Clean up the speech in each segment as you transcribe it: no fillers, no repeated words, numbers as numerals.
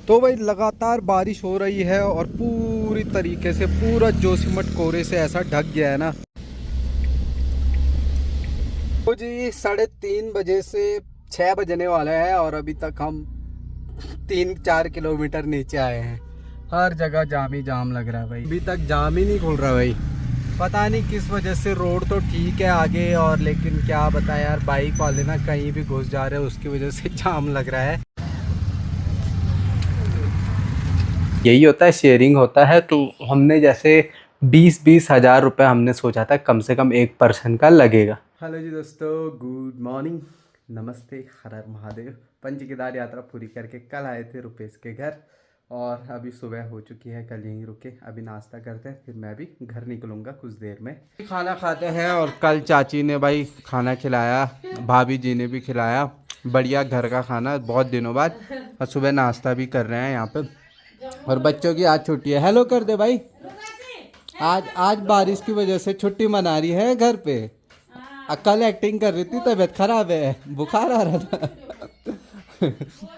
तो भाई लगातार बारिश हो रही है और पूरी तरीके से पूरा जोशीमठ कोहरे से ऐसा ढक गया है ना। तो जी 3:30 से 6 बजने वाला है और अभी तक हम 3-4 किलोमीटर नीचे आए हैं। हर जगह जाम ही जाम लग रहा है भाई, अभी तक जाम ही नहीं खुल रहा भाई। पता नहीं किस वजह से। रोड तो ठीक है आगे, और लेकिन क्या बताएं यार, बाइक वाले ना कहीं भी घुस जा रहे हैं, उसकी वजह से जाम लग रहा है। यही होता है, शेयरिंग होता है। तो हमने जैसे 20-20 हज़ार रुपये हमने सोचा था कम से कम एक पर्सन का लगेगा। हेलो जी दोस्तों, गुड मॉर्निंग, नमस्ते, हर हर महादेव। पंच केदार यात्रा पूरी करके कल आए थे रुपेश के घर, और अभी सुबह हो चुकी है। कल यहीं रुके, अभी नाश्ता करते हैं, फिर मैं भी घर निकलूँगा कुछ देर में। खाना खाते हैं, और कल चाची ने भाई खाना खिलाया, भाभी जी ने भी खिलाया, बढ़िया घर का खाना बहुत दिनों बाद। और सुबह नाश्ता भी कर रहे हैं यहाँ पे। और बच्चों की आज छुट्टी है। हेलो कर दे भाई। आज बारिश की वजह से छुट्टी मना रही है घर पे। कल एक्टिंग कर रही थी, तबीयत खराब है, बुखार आ रहा था।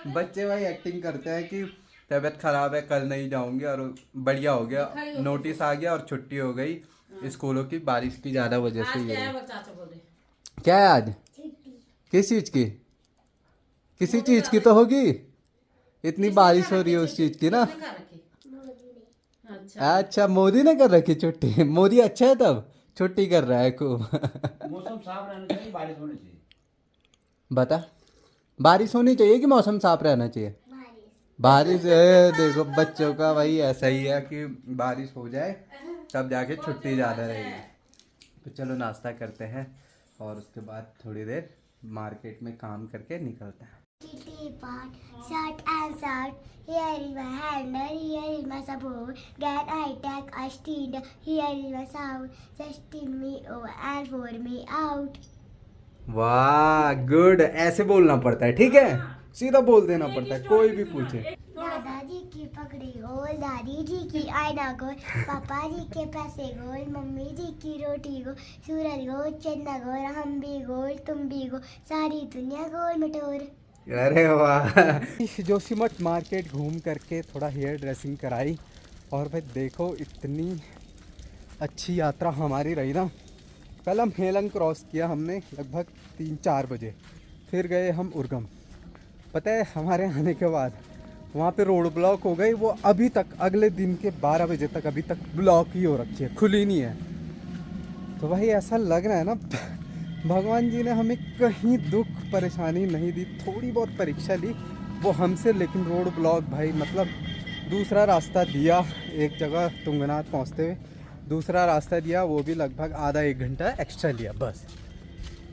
बच्चे भाई एक्टिंग करते हैं कि तबीयत खराब है, कल नहीं जाऊंगी, और बढ़िया हो गया, नोटिस आ गया और छुट्टी हो गई स्कूलों की, बारिश की ज़्यादा वजह से। ये क्या है आज? किस चीज़ की? किसी चीज़ की तो होगी, इतनी बारिश हो रही है उस चीज़ की ना। अच्छा, मोदी ने कर रखी छुट्टी। मोदी अच्छा है तब छुट्टी कर रहा है खूब। मौसम साफ रहना चाहिए, बारिश होनी चाहिए। बता, बारिश होनी चाहिए कि मौसम साफ रहना चाहिए? बारिश देखो बच्चों का वही ऐसा ही है कि बारिश हो जाए तब जाके छुट्टी ज़्यादा रहेगी। तो चलो नाश्ता करते हैं, और उसके बाद थोड़ी देर मार्केट में काम करके निकलते हैं। Shut and shout, here is my handle, here is my support. Get I take a stand, here is my sound. Just in me over and for me out. वाह गुड, ऐसे बोलना पड़ता है, ठीक है, सीधा बोल देना पड़ता है, कोई भी पूछे। दादाजी की पकड़ी गोल, दादी जी की आईना गोल, पापा जी के पैसे गोल, मम्मी जी की रोटी गोल, सूरज गोल, चंदा गोल, हम भी गोल, तुम भी गोल, सारी दुनिया गोल मटोर। अरे वाह। जोशीमठ मार्केट घूम करके थोड़ा हेयर ड्रेसिंग कराई, और भाई देखो इतनी अच्छी यात्रा हमारी रही ना। कल हम हेलन क्रॉस किया हमने लगभग 3-4 बजे, फिर गए हम उर्गम। पता है हमारे आने के बाद वहाँ पे रोड ब्लॉक हो गई, वो अभी तक अगले दिन के 12 बजे तक अभी तक ब्लॉक ही हो रखी है, खुली नहीं है। तो भाई ऐसा लग रहा है ना भगवान जी ने हमें कहीं दुख परेशानी नहीं दी, थोड़ी बहुत परीक्षा ली वो हमसे, लेकिन रोड ब्लॉक भाई, मतलब दूसरा रास्ता दिया एक जगह तुंगनाथ पहुंचते हुए, दूसरा रास्ता दिया, वो भी लगभग आधा 1 घंटा एक्स्ट्रा लिया बस।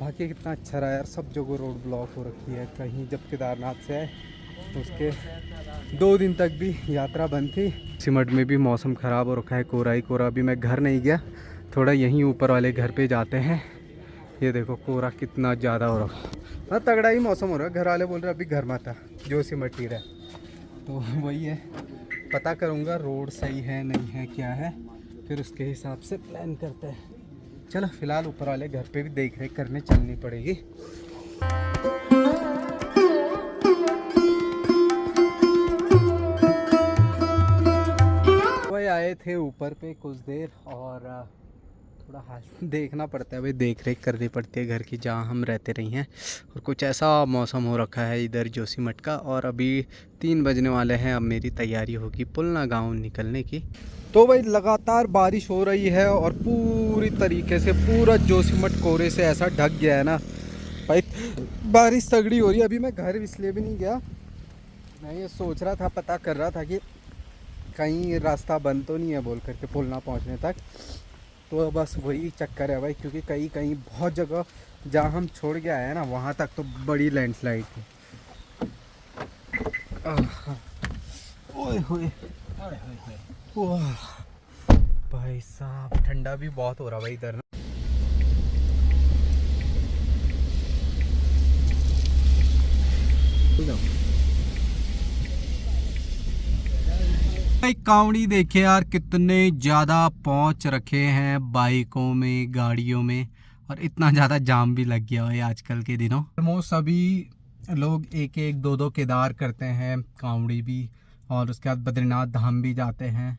बाकी कितना अच्छा रहा यार, सब जगह रोड ब्लॉक हो रखी है। कहीं जब केदारनाथ से आए उसके 2 दिन तक भी यात्रा बंद थी। सिमट में भी मौसम ख़राब हो रखा है, कोहरा ही कोहरा। अभी मैं घर नहीं गया, थोड़ा यहीं ऊपर वाले घर पे जाते हैं। ये देखो कोहरा कितना ज़्यादा हो रहा है, हाँ तगड़ा ही मौसम हो रहा है। घर वाले बोल रहे अभी घर मत आ, जोशीमठ ही रहे। तो वही है, पता करूँगा रोड सही है नहीं है क्या है, फिर उसके हिसाब से प्लान करते हैं। चलो फिलहाल ऊपर वाले घर पे भी देख रेख करने चलनी पड़ेगी। वही आए थे ऊपर पे कुछ देर, और थोड़ा हाल देखना पड़ता है भाई, देख रेख करनी पड़ती है घर की जहाँ हम रहते रही हैं। और कुछ ऐसा मौसम हो रखा है इधर जोशीमठ का, और अभी 3 बजने वाले हैं। अब मेरी तैयारी होगी पुलना गांव निकलने की। तो भाई लगातार बारिश हो रही है और पूरी तरीके से पूरा जोशीमठ कोहरे से ऐसा ढक गया है ना भाई, बारिश तगड़ी हो रही है। अभी मैं घर इसलिए भी नहीं गया, मैं ये सोच रहा था, पता कर रहा था कि कहीं रास्ता बंद तो नहीं है बोल करके पुलना पहुँचने तक। तो बस वही चक्कर है भाई, क्योंकि कहीं कहीं बहुत जगह जहाँ हम छोड़ के आए हैं ना, वहाँ तक तो बड़ी लैंडस्लाइड थी। ओए होए भाई साहब, ठंडा भी बहुत हो रहा भाई इधर ना। भाई कावड़ी देखे यार, कितने ज़्यादा पहुंच रखे हैं बाइकों में, गाड़ियों में, और इतना ज़्यादा जाम भी लग गया है आजकल के दिनों। ऑलमोस्ट सभी लोग 1-1, 2-2 केदार करते हैं, कावड़ी भी और उसके बाद बद्रीनाथ धाम भी जाते हैं।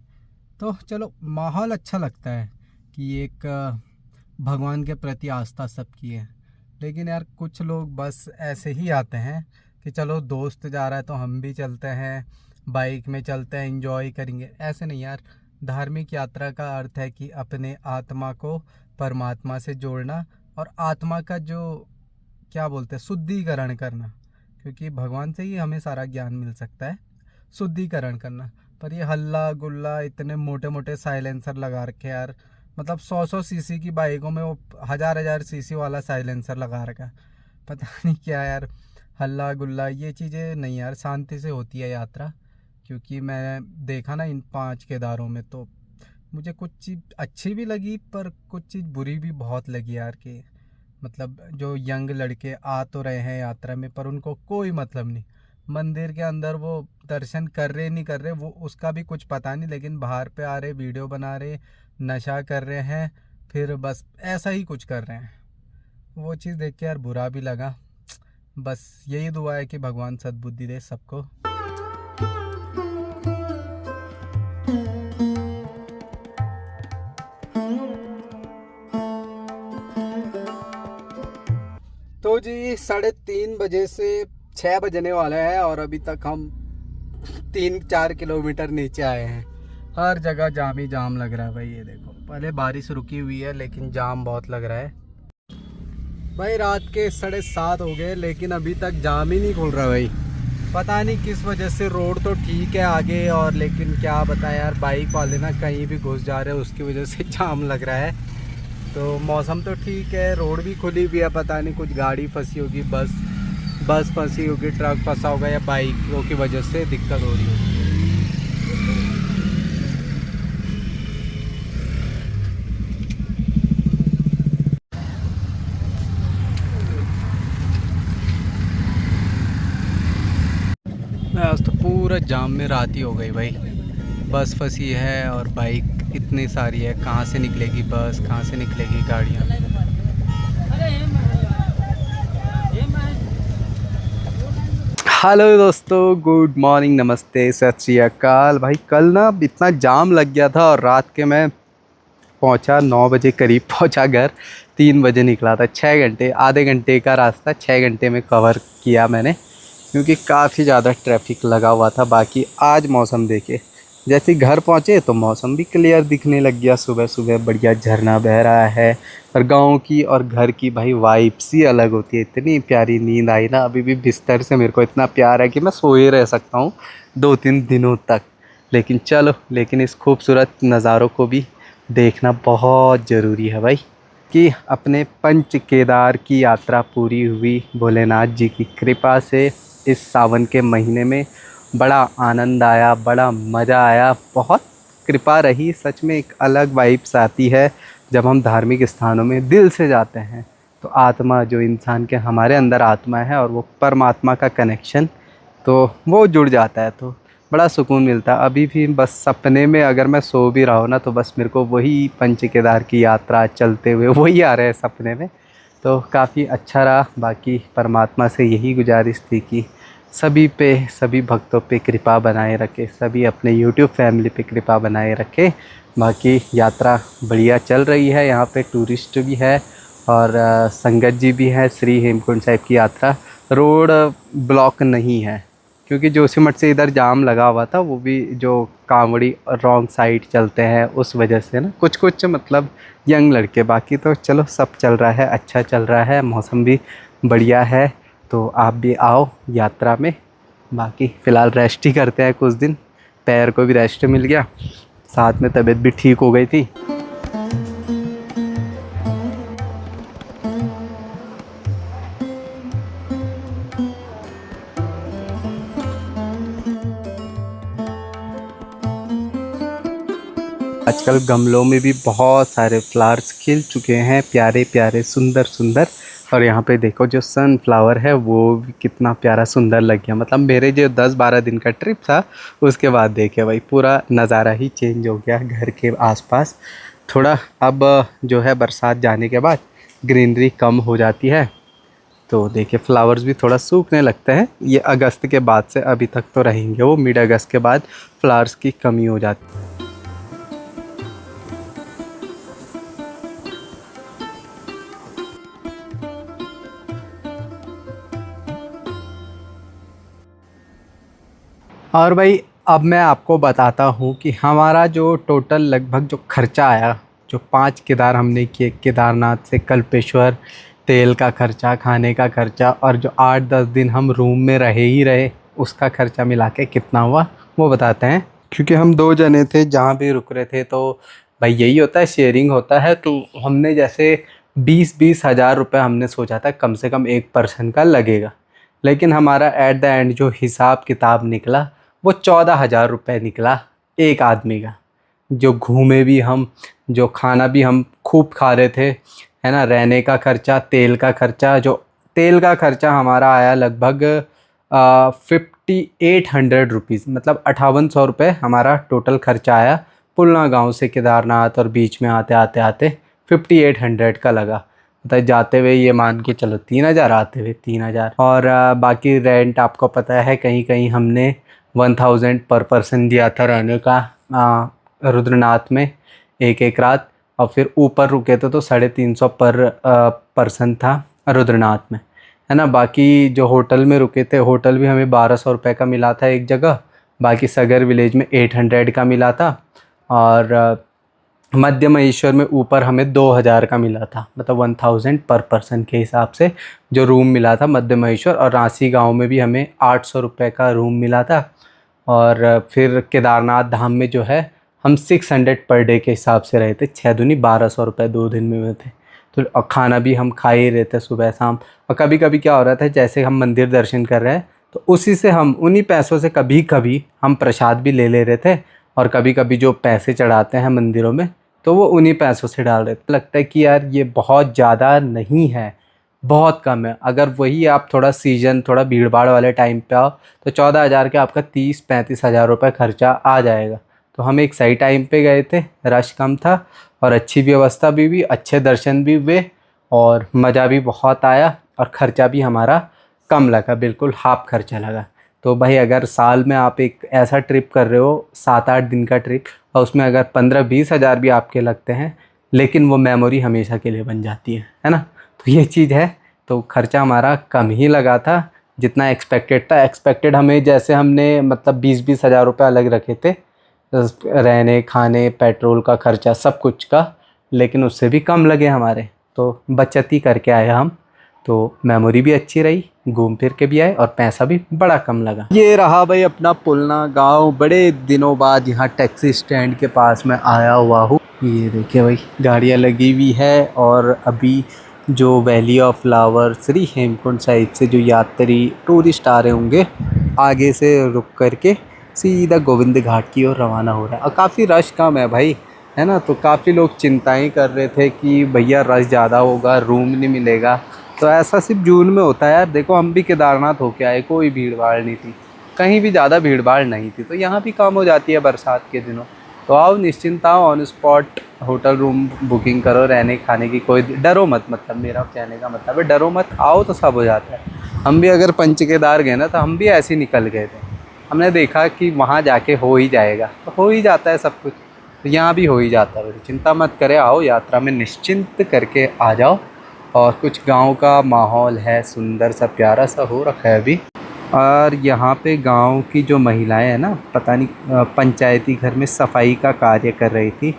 तो चलो माहौल अच्छा लगता है कि एक भगवान के प्रति आस्था सबकी है। लेकिन यार कुछ लोग बस ऐसे ही आते हैं कि चलो दोस्त जा रहा है तो हम भी चलते हैं, बाइक में चलते हैं, एंजॉय करेंगे। ऐसे नहीं यार, धार्मिक यात्रा का अर्थ है कि अपने आत्मा को परमात्मा से जोड़ना और आत्मा का जो क्या बोलते हैं शुद्धिकरण करना, क्योंकि भगवान से ही हमें सारा ज्ञान मिल सकता है, शुद्धिकरण करना। पर ये हल्ला गुल्ला, इतने मोटे मोटे साइलेंसर लगा रखे यार, मतलब 100 सीसी की बाइकों में वो 1000 सीसी वाला साइलेंसर लगा रखा, पता नहीं क्या यार। हल्ला गुल्ला ये चीज़ें नहीं यार, शांति से होती है यात्रा। क्योंकि मैं देखा ना इन 5 केदारों में, तो मुझे कुछ चीज़ अच्छी भी लगी पर कुछ चीज़ बुरी भी बहुत लगी यार। कि मतलब जो यंग लड़के आ तो रहे हैं यात्रा में पर उनको कोई मतलब नहीं, मंदिर के अंदर वो दर्शन कर रहे नहीं कर रहे वो उसका भी कुछ पता नहीं, लेकिन बाहर पे आ रहे, वीडियो बना रहे, नशा कर रहे हैं, फिर बस ऐसा ही कुछ कर रहे हैं। वो चीज़ देख के यार बुरा भी लगा। बस यही दुआ है कि भगवान सद्बुद्धि दे सबको। तो जी 3:30 बजे से 6 बजने वाला है और अभी तक हम 3-4 किलोमीटर नीचे आए हैं। हर जगह जाम ही जाम लग रहा है भाई। ये देखो, पहले बारिश रुकी हुई है लेकिन जाम बहुत लग रहा है भाई। रात के 7:30 हो गए लेकिन अभी तक जाम ही नहीं खुल रहा भाई। पता नहीं किस वजह से। रोड तो ठीक है आगे, और लेकिन क्या बताएं यार, बाइक वाले ना कहीं भी घुस जा रहे हैं, उसकी वजह से जाम लग रहा है। तो मौसम तो ठीक है, रोड भी खुली हुई है, पता नहीं कुछ गाड़ी फंसी होगी, बस फंसी होगी, ट्रक फंसा होगा, या बाइकों की वजह से दिक्कत हो रही होगी। आज तो पूरा जाम में रात ही हो गई भाई। बस फंसी है और बाइक इतनी सारी है, कहाँ से निकलेगी बस, कहाँ से निकलेगी गाड़ियाँ। हेलो दोस्तों, गुड मॉर्निंग, नमस्ते, सत श्री अकाल। भाई कल ना इतना जाम लग गया था और रात के मैं पहुंचा 9 बजे करीब पहुंचा घर। 3 बजे निकला था। 6 घंटे, आधे घंटे का रास्ता 6 घंटे में कवर किया मैंने, क्योंकि काफ़ी ज़्यादा ट्रैफिक लगा हुआ था। बाकी आज मौसम देखे, जैसे घर पहुँचे तो मौसम भी क्लियर दिखने लग गया। सुबह सुबह बढ़िया झरना बह रहा है। और गांव की और घर की भाई वाइब्स ही अलग होती है। इतनी प्यारी नींद आई ना, अभी भी बिस्तर से मेरे को इतना प्यार है कि मैं सोए रह सकता हूँ 2-3 दिनों तक। लेकिन चलो, लेकिन इस खूबसूरत नज़ारों को भी देखना बहुत ज़रूरी है भाई। कि अपने पंच केदार की यात्रा पूरी हुई भोलेनाथ जी की कृपा से। इस सावन के महीने में बड़ा आनंद आया, बड़ा मज़ा आया, बहुत कृपा रही। सच में एक अलग वाइब्स आती है जब हम धार्मिक स्थानों में दिल से जाते हैं। तो आत्मा, जो इंसान के हमारे अंदर आत्मा है और वो परमात्मा का कनेक्शन, तो वो जुड़ जाता है, तो बड़ा सुकून मिलता है। अभी भी बस सपने में अगर मैं सो भी रहा हूँ ना, तो बस मेरे को वही पंच केदार की यात्रा चलते हुए वही आ रहे हैं सपने में। तो काफ़ी अच्छा रहा। बाकी परमात्मा से यही गुजारिश थी कि सभी पे, सभी भक्तों पे कृपा बनाए रखे, सभी अपने YouTube फैमिली पे कृपा बनाए रखे। बाकी यात्रा बढ़िया चल रही है। यहाँ पे टूरिस्ट भी है और संगत जी भी है। श्री हेमकुंड साहिब की यात्रा, रोड ब्लॉक नहीं है, क्योंकि जोशीमठ से इधर जाम लगा हुआ था। वो भी जो कांवड़ी रॉन्ग साइड चलते हैं उस वजह से ना, कुछ मतलब यंग लड़के। बाकी तो चलो सब चल रहा है, अच्छा चल रहा है, मौसम भी बढ़िया है। तो आप भी आओ यात्रा में। बाकी फ़िलहाल रेस्ट ही करते हैं कुछ दिन, पैर को भी रेस्ट मिल गया, साथ में तबीयत भी ठीक हो गई थी। आजकल गमलों में भी बहुत सारे फ्लावर्स खिल चुके हैं, प्यारे प्यारे, सुंदर सुंदर। और यहाँ पे देखो जो सनफ्लावर है वो भी कितना प्यारा सुंदर लग गया। मतलब मेरे जो 10-12 दिन का ट्रिप था उसके बाद देखे भाई पूरा नज़ारा ही चेंज हो गया घर के आसपास। थोड़ा अब जो है बरसात जाने के बाद ग्रीनरी कम हो जाती है, तो देखिए फ्लावर्स भी थोड़ा सूखने लगते हैं, ये अगस्त के बाद से, अभी तक तो रहेंगे वो, मिड अगस्त के बाद फ्लावर्स की कमी हो जाती है। और भाई अब मैं आपको बताता हूँ कि हमारा जो टोटल लगभग जो खर्चा आया, जो 5 केदार हमने किए, केदारनाथ से कल्पेश्वर, तेल का खर्चा, खाने का खर्चा, और जो 8-10 दिन हम रूम में रहे ही रहे, उसका खर्चा मिला के कितना हुआ वो बताते हैं। क्योंकि हम 2 जने थे, जहाँ भी रुक रहे थे, तो भाई यही होता है, शेयरिंग होता है। तो हमने जैसे 20-20 हज़ार रुपये हमने सोचा था कम से कम एक पर्सन का लगेगा, लेकिन हमारा एट द एंड जो हिसाब किताब निकला वो 14,000 रुपये निकला एक आदमी का। जो घूमे भी हम, जो खाना भी हम खूब खा रहे थे, है ना, रहने का खर्चा, तेल का खर्चा, जो तेल का खर्चा हमारा आया लगभग 5800 रुपीज़, मतलब 5800 रुपये हमारा टोटल खर्चा आया। पुलना गांव से केदारनाथ और बीच में आते आते आते 5800 का लगा। मतलब जाते हुए ये मान के चलो 3000, आते हुए 3000। और बाकी रेंट आपको पता है, कहीं कहीं हमने 1000 पर पर्सन दिया था रहने का रुद्रनाथ में एक रात, और फिर ऊपर रुके थे तो 350 पर पर्सन था रुद्रनाथ में, है ना। बाकी जो होटल में रुके थे, होटल भी हमें 1200 रुपये का मिला था एक जगह, बाकी सगर विलेज में 800 का मिला था, और मध्य महेश्वर में ऊपर हमें 2000 का मिला था, मतलब 1000 पर पर्सन के हिसाब से जो रूम मिला था मध्य महेश्वर। और रांसी गांव में भी हमें 800 रुपये का रूम मिला था। और फिर केदारनाथ धाम में जो है हम 600 पर डे के हिसाब से रहे थे, 6 दूनी 1200 रुपये 2 दिन में हुए थे। तो और खाना भी हम खा ही रहे थे सुबह शाम। और कभी कभी क्या हो रहा था, जैसे हम मंदिर दर्शन कर रहे हैं तो उसी से हम उन्हीं पैसों से कभी कभी हम प्रसाद भी ले रहे थे, और कभी कभी जो पैसे चढ़ाते हैं मंदिरों में तो वो उन्हीं पैसों से डाल रहे थे। लगता है कि यार ये बहुत ज़्यादा नहीं है, बहुत कम है। अगर वही आप थोड़ा सीज़न, थोड़ा भीड़ भाड़ वाले टाइम पे आओ तो 14,000 के आपका 30-35 हज़ार रुपये खर्चा आ जाएगा। तो हम एक सही टाइम पे गए थे, रश कम था और अच्छी व्यवस्था भी हुई, अच्छे दर्शन भी हुए और मज़ा भी बहुत आया, और ख़र्चा भी हमारा कम लगा, बिल्कुल हाफ खर्चा लगा। तो भाई अगर साल में आप एक ऐसा ट्रिप कर रहे हो 7-8 दिन का ट्रिप, और उसमें अगर 15-20 हज़ार भी आपके लगते हैं, लेकिन वो मेमोरी हमेशा के लिए बन जाती है ना। तो ये चीज़ है। तो खर्चा हमारा कम ही लगा था जितना एक्सपेक्टेड था। एक्सपेक्टेड हमें, जैसे हमने मतलब 20-20 हज़ार रुपये अलग रखे थे रहने खाने पेट्रोल का खर्चा सब कुछ का, लेकिन उससे भी कम लगे हमारे। तो बचत ही करके आए हम, तो मेमोरी भी अच्छी रही, घूम फिर के भी आए और पैसा भी बड़ा कम लगा। ये रहा भाई अपना पुलना गांव। बड़े दिनों बाद यहाँ टैक्सी स्टैंड के पास में आया हुआ हूँ। ये देखिए भाई गाड़ियाँ लगी हुई है, और अभी जो valley of flower Shri Hemkund Sahib से जो यात्री टूरिस्ट आ रहे होंगे, आगे से रुक करके सीधा गोविंद घाट की ओर रवाना हो रहा है। और काफ़ी रश कम है भाई, है ना। तो काफ़ी लोग चिंताएं कर रहे थे कि भैया रश ज़्यादा होगा, रूम नहीं मिलेगा। तो ऐसा सिर्फ जून में होता है यार। देखो हम भी केदारनाथ होके आए, कोई भीड़ भाड़ नहीं थी, कहीं भी ज़्यादा भीड़ भाड़ नहीं थी। तो यहाँ भी कम हो जाती है बरसात के दिनों। तो आओ निश्चिंत आओ, on spot hotel room booking करो, रहने खाने की कोई डरो मत, मतलब मेरा कहने का मतलब है डरो मत, आओ तो सब हो जाता है। हम भी अगर पंच केदार गए ना तो हम भी ऐसे ही निकल गए थे, हमने देखा कि वहाँ जाके हो ही जाएगा, तो हो ही जाता है सब कुछ। तो यहाँ भी हो ही जाता है, चिंता मत करे, आओ यात्रा में निश्चिंत करके आ जाओ। और कुछ गांव का माहौल है, सुंदर सा प्यारा सा हो रखा है अभी। और यहाँ पे गांव की जो महिलाएं हैं ना, पता नहीं पंचायती घर में सफाई का कार्य कर रही थी।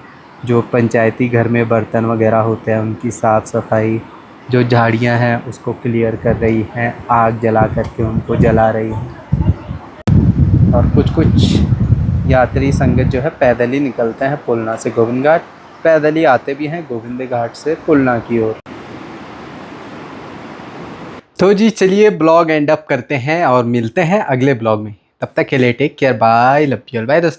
जो पंचायती घर में बर्तन वगैरह होते हैं उनकी साफ़ सफाई, जो झाड़ियाँ हैं उसको क्लियर कर रही हैं, आग जला करके उनको जला रही हैं। और कुछ यात्री संगत जो है पैदल ही निकलते हैं पुलना से गोविंद घाट, पैदल ही आते भी हैं गोविंद घाट से पुलना की ओर। तो जी चलिए ब्लॉग एंड अप करते हैं और मिलते हैं अगले ब्लॉग में। तब तक के लिए take care, bye, love you all, bye दोस्तों।